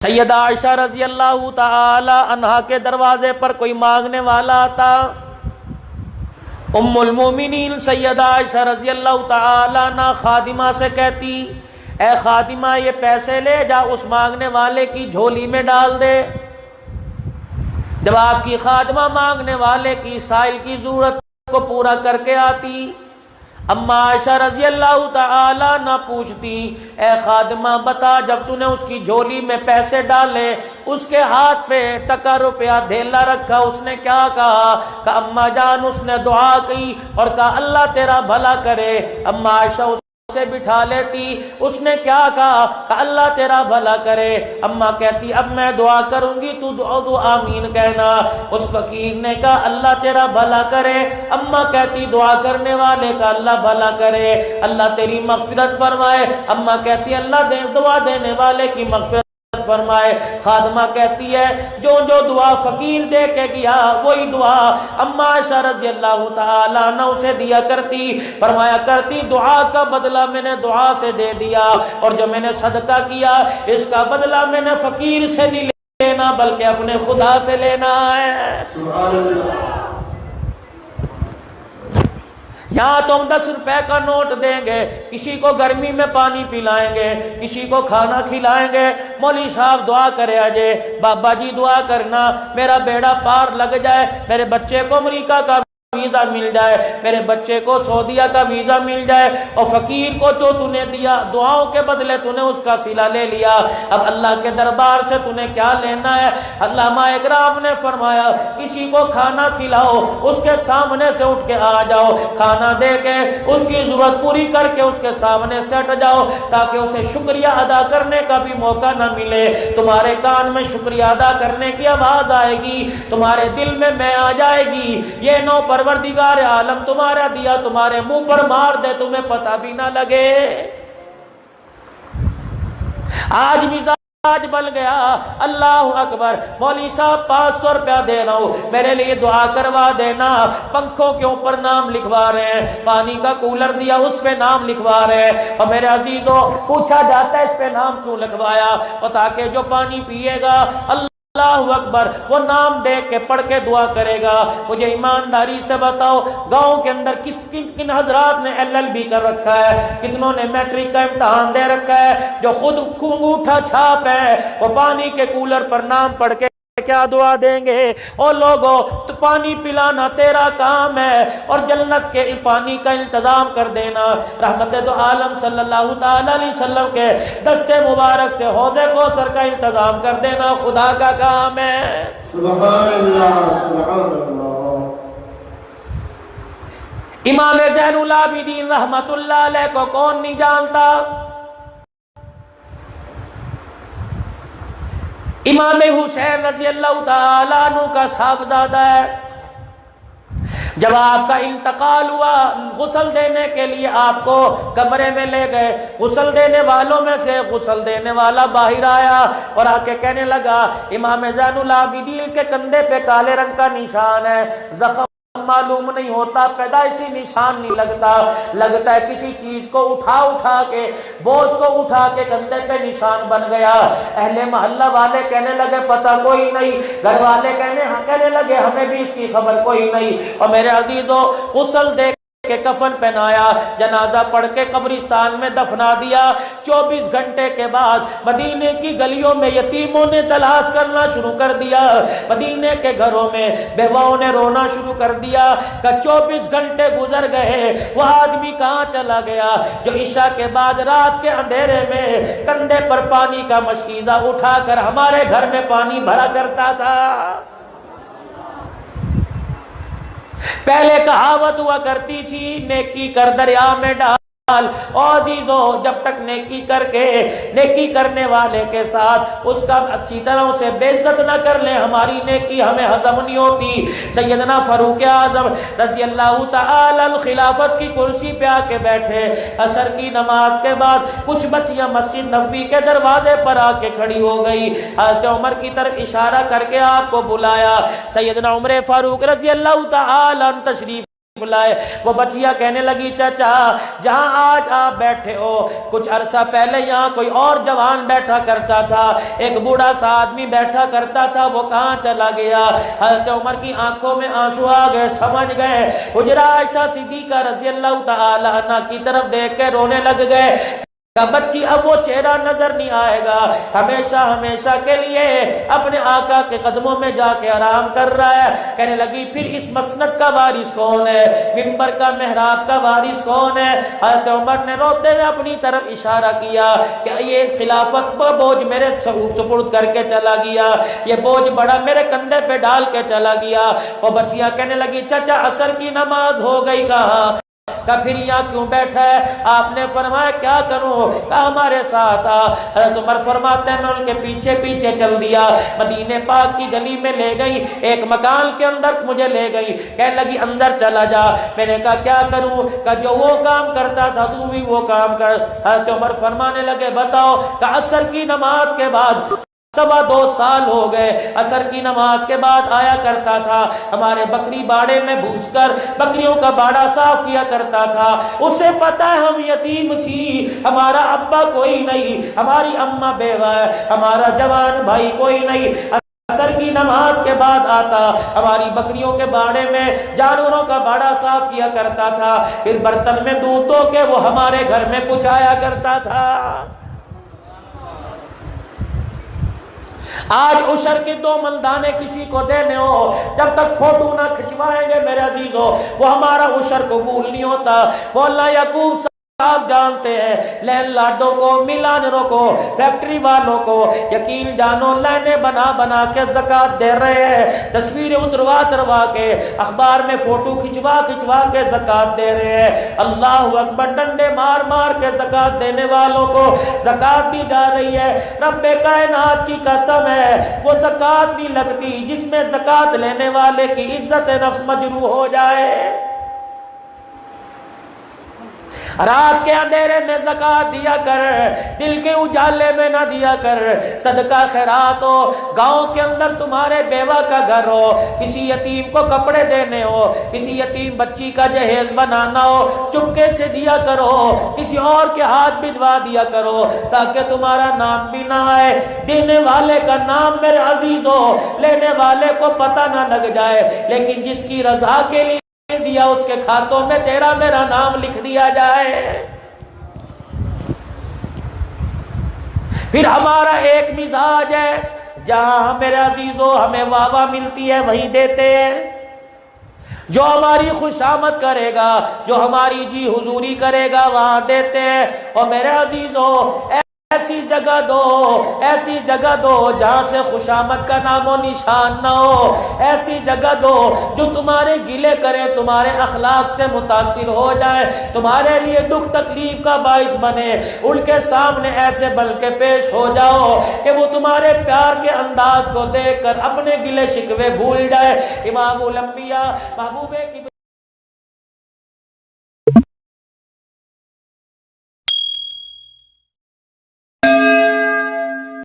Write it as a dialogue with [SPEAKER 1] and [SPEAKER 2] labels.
[SPEAKER 1] سیدہ عائشہ رضی اللہ تعالی عنہا کے دروازے پر کوئی مانگنے والا آتا، ام المومنین سیدہ عائشہ رضی اللہ تعالی عنہ خادمہ سے کہتی، اے خادمہ یہ پیسے لے جا اس مانگنے والے کی جھولی میں ڈال دے۔ جب آپ کی خادمہ مانگنے والے کی سائل کی ضرورت کو پورا کر کے آتی، اما عائشہ رضی اللہ تعالی نہ پوچھتی، اے خادمہ بتا جب تو نے اس کی جھولی میں پیسے ڈالے، اس کے ہاتھ پہ ٹکا روپیہ دھیلا رکھا، اس نے کیا کہا؟ کہ اما جان اس نے دعا کی اور کہا اللہ تیرا بھلا کرے۔ اما عائشہ سے بٹھا لیتی، اس نے کیا کہا؟ کہ اللہ تیرا بھلا کرے۔ اما کہتی اب میں دعا کروں گی تو دعا آمین کہنا۔ اس فقیر نے کہا اللہ تیرا بھلا کرے۔ اما کہتی دعا کرنے والے کا اللہ بھلا کرے، اللہ تیری مغفرت فرمائے۔ اما کہتی اللہ دعا دینے والے کی مغفرت فرمائے۔ خادمہ کہتی ہے جو جو دعا فقیر دے کے گیا وہی دعا اما عائشہ رضی اللہ تعالیٰ عنہ اسے دیا کرتی۔ فرمایا کرتی دعا کا بدلہ میں نے دعا سے دے دیا، اور جو میں نے صدقہ کیا اس کا بدلہ میں نے فقیر سے نہیں لینا بلکہ اپنے خدا سے لینا ہے۔
[SPEAKER 2] سبحان اللہ۔
[SPEAKER 1] یہاں تو ہم 10 روپے کا نوٹ دیں گے، کسی کو گرمی میں پانی پلائیں گے، کسی کو کھانا کھلائیں گے، مولوی صاحب دعا کرے آجے، بابا جی دعا کرنا میرا بیڑا پار لگ جائے، میرے بچے کو امریکہ کا ویزا مل جائے، میرے بچے کو سعودیہ کا ویزا مل جائے، اور فقیر کو جو تو نے دیا دعاؤں کے بدلے تو نے اس کا صلہ لے لیا۔ اب اللہ کے دربار سے تو نے کیا لینا ہے؟ علامہ اکرام نے فرمایا کسی کو کھانا کھلاؤ، اس کے سامنے سے اٹھ کے آ جاؤ، کھانا دے کے اس کی ضرورت پوری کر کے اس کے سامنے سے ہٹ جاؤ، تاکہ اسے شکریہ ادا کرنے کا بھی موقع نہ ملے۔ تمہارے کان میں شکریہ ادا کرنے کی آواز آئے گی، تمہارے دل میں آ جائے گی، یہ نو پروردگار عالم تمہارا دیا تمہارے منہ پر مار دے تمہیں پتہ بھی نہ لگے۔ آج مزاج بل گیا، اللہ اکبر، مولوی صاحب 500 روپیہ دے رہا ہوں میرے لیے دعا کروا دینا، پنکھوں کے اوپر نام لکھوا رہے ہیں، پانی کا کولر دیا اس پہ نام لکھوا رہے ہیں، اور میرے عزیزوں پوچھا جاتا ہے اس پہ نام کیوں لکھوایا؟ اور تاکہ جو پانی پیے گا اللہ اکبر وہ نام دیکھ کے پڑھ کے دعا کرے گا۔ مجھے ایمانداری سے بتاؤ گاؤں کے اندر کن حضرات نے LLB کر رکھا ہے، کتنوں نے میٹرک کا امتحان دے رکھا ہے، جو خود انگوٹھا چھاپ ہے وہ پانی کے کولر پر نام پڑھ کے کیا دعا دیں گے؟ او لوگو تو پانی پلانا تیرا کام ہے، اور جنت کے پانی کا انتظام کر دینا، رحمت دو عالم صلی اللہ تعالی علیہ وسلم کے دستے مبارک سے حوض کوثر کا انتظام کر دینا خدا کا کام ہے۔
[SPEAKER 2] سبحان اللہ سبحان اللہ۔
[SPEAKER 1] امام زین العابدین رحمت اللہ علیہ کو کون نہیں جانتا؟ امام حسین رضی اللہ تعالیٰ عنہ کا صاحبزادہ ہے۔ جب آپ کا انتقال ہوا غسل دینے کے لیے آپ کو کمرے میں لے گئے، غسل دینے والوں میں سے غسل دینے والا باہر آیا اور آ کے کہنے لگا امام زین العابدین کے کندھے پہ کالے رنگ کا نشان ہے، زخم معلوم نہیں ہوتا، پیدائشی نشان نہیں لگتا ہے کسی چیز کو اٹھا کے بوجھ کو اٹھا کے کندھے پہ نشان بن گیا۔ اہل محلہ والے کہنے لگے پتہ کوئی نہیں، گھر والے کہنے لگے ہمیں بھی اس کی خبر کوئی نہیں، اور میرے عزیزوں غسل دے کے کفن پہنایا، جنازہ پڑھ کے قبرستان میں دفنا دیا۔ 24 گھنٹے کے بعد مدینے کی گلیوں میں یتیموں نے تلاش کرنا شروع کر دیا، مدینے کے گھروں میں بیواؤں نے رونا شروع کر دیا کہ 24 گھنٹے گزر گئے، وہ آدمی کہاں چلا گیا جو عشاء کے بعد رات کے اندھیرے میں کندھے پر پانی کا مشکیزہ اٹھا کر ہمارے گھر میں پانی بھرا کرتا تھا۔ پہلے کہاوت ہوا کرتی تھی نیکی کر دریا میں ڈال، اور عزیزوں جب تک نیکی کر کے نیکی کرنے والے کے ساتھ اس کا اچھی طرح سے بے عزت نہ کر لیں ہماری نیکی ہمیں ہضم نہیں ہوتی۔ سیدنا فاروق اعظم رضی اللہ تعالی خلافت کی کرسی پہ آ کے بیٹھے، عصر کی نماز کے بعد کچھ بچیاں مسجد نبوی کے دروازے پر آ کے کھڑی ہو گئی، حضرت عمر کی طرف اشارہ کر کے آپ کو بلایا، سیدنا عمر فاروق رضی اللہ تعالی عنہ تشریف بلائے۔ وہ بچیا کہنے لگی چچا جہاں آج آپ بیٹھے ہو کچھ عرصہ پہلے یہاں کوئی اور جوان بیٹھا کرتا تھا، ایک بوڑھا سا آدمی بیٹھا کرتا تھا، وہ کہاں چلا گیا؟ حضرت عمر کی آنکھوں میں آنسو آ گئے، سمجھ گئے، حجرہ عائشہ صدیقہ رضی اللہ تعالی عنہ کی طرف دیکھ کے رونے لگ گئے کہ بچی اب وہ چہرہ نظر نہیں آئے گا، ہمیشہ ہمیشہ کے لیے اپنے آقا کے قدموں میں جا کے آرام کر رہا ہے۔ کہنے لگی پھر اس مسند کا وارث کون ہے، منبر کا محراب کا وارث کون ہے؟ حضرت عمر نے روتے ہوئے اپنی طرف اشارہ کیا کہ یہ خلافت کا بوجھ میرے سپرد کر کے چلا گیا، یہ بوجھ بڑا میرے کندھے پہ ڈال کے چلا گیا۔ وہ بچیاں کہنے لگی چچا عصر کی نماز ہو گئی کہاں؟ کہ پھر یہاں کیوں بیٹھا ہے؟ آپ نے فرمایا کیا کروں؟ کہ ہمارے ساتھ آ۔ حضرت عمر فرماتے ہیں میں ان کے پیچھے پیچھے چل دیا، مدینے پاک کی گلی میں لے گئی، ایک مکان کے اندر مجھے لے گئی، کہنے لگی اندر چلا جا۔ میں نے کہا کیا کروں؟ کہ جو وہ کام کرتا تھا تو بھی وہ کام کر۔ حضرت عمر فرمانے لگے بتاؤ۔ کہ عصر کی نماز کے بعد 2.25 سال ہو گئے، عصر کی نماز کے بعد آیا کرتا تھا، ہمارے بکری باڑے میں گھس کر بکریوں کا باڑا صاف کیا کرتا تھا۔ اسے پتا ہے ہم یتیم تھی، ہمارا ابا کوئی نہیں، ہماری اماں بیوہ ہے، ہمارا جوان بھائی کوئی نہیں۔ عصر کی نماز کے بعد آتا، ہماری بکریوں کے باڑے میں جانوروں کا باڑا صاف کیا کرتا تھا، پھر برتن میں دودھ دو کے وہ ہمارے گھر میں پہنچایا کرتا تھا۔ آج عشر کے 2 مندانے کسی کو دینے ہو، جب تک فوٹو نہ کھچوائیں گے میرے عزیزو وہ ہمارا عشر قبول نہیں ہوتا۔ وہ اللہ یعقوب صاحب جانتے ہیں، لین لاڈوں کو، ملانروں کو، فیکٹری والوں کو، یقین جانو لائنیں بنا بنا کے زکوٰۃ دے رہے ہیں، تصویریں اتروا کے اخبار میں فوٹو کھچوا کے زکوٰۃ دے رہے ہیں۔ اللہ اکبر، ڈنڈے مار مار کے زکوٰۃ دینے والوں کو زکوٰۃ دی جا رہی ہے۔ رب کائنات کی قسم ہے وہ زکوٰۃ نہیں لگتی جس میں زکوٰۃ لینے والے کی عزت نفس مجروح ہو جائے۔ رات کے اندھیرے میں زکوٰۃ دیا کر، دل کے اجالے میں نہ دیا کر، صدقہ خیرات ہو، گاؤں کے اندر تمہارے بیوہ کا گھر ہو، کسی یتیم کو کپڑے دینے ہو، کسی یتیم بچی کا جہیز بنانا ہو، چپکے سے دیا کرو، کسی اور کے ہاتھ بھجوا دیا کرو تاکہ تمہارا نام بھی نہ آئے، دینے والے کا نام میرے عزیز ہو، لینے والے کو پتہ نہ لگ جائے، لیکن جس کی رضا کے لیے دیا اس کے کھاتوں میں تیرا میرا نام لکھ دیا جائے۔ پھر ہمارا ایک مزاج ہے، جہاں میرے عزیزو ہمیں واہ ملتی ہے وہیں دیتے ہیں، جو ہماری خوشامد کرے گا، جو ہماری جی حضوری کرے گا وہاں دیتے ہیں۔ اور میرے عزیزو ایسی جگہ دو جہاں سے خوشامد کا نام و نشان نہ ہو، ایسی جگہ دو جو تمہارے گلے کرے، تمہارے اخلاق سے متاثر ہو جائے، تمہارے لیے دکھ تکلیف کا باعث بنے، ان کے سامنے ایسے بل کے پیش ہو جاؤ کہ وہ تمہارے پیار کے انداز کو دیکھ کر اپنے گلے شکوے بھول جائے۔ امام الانبیاء محبوب کی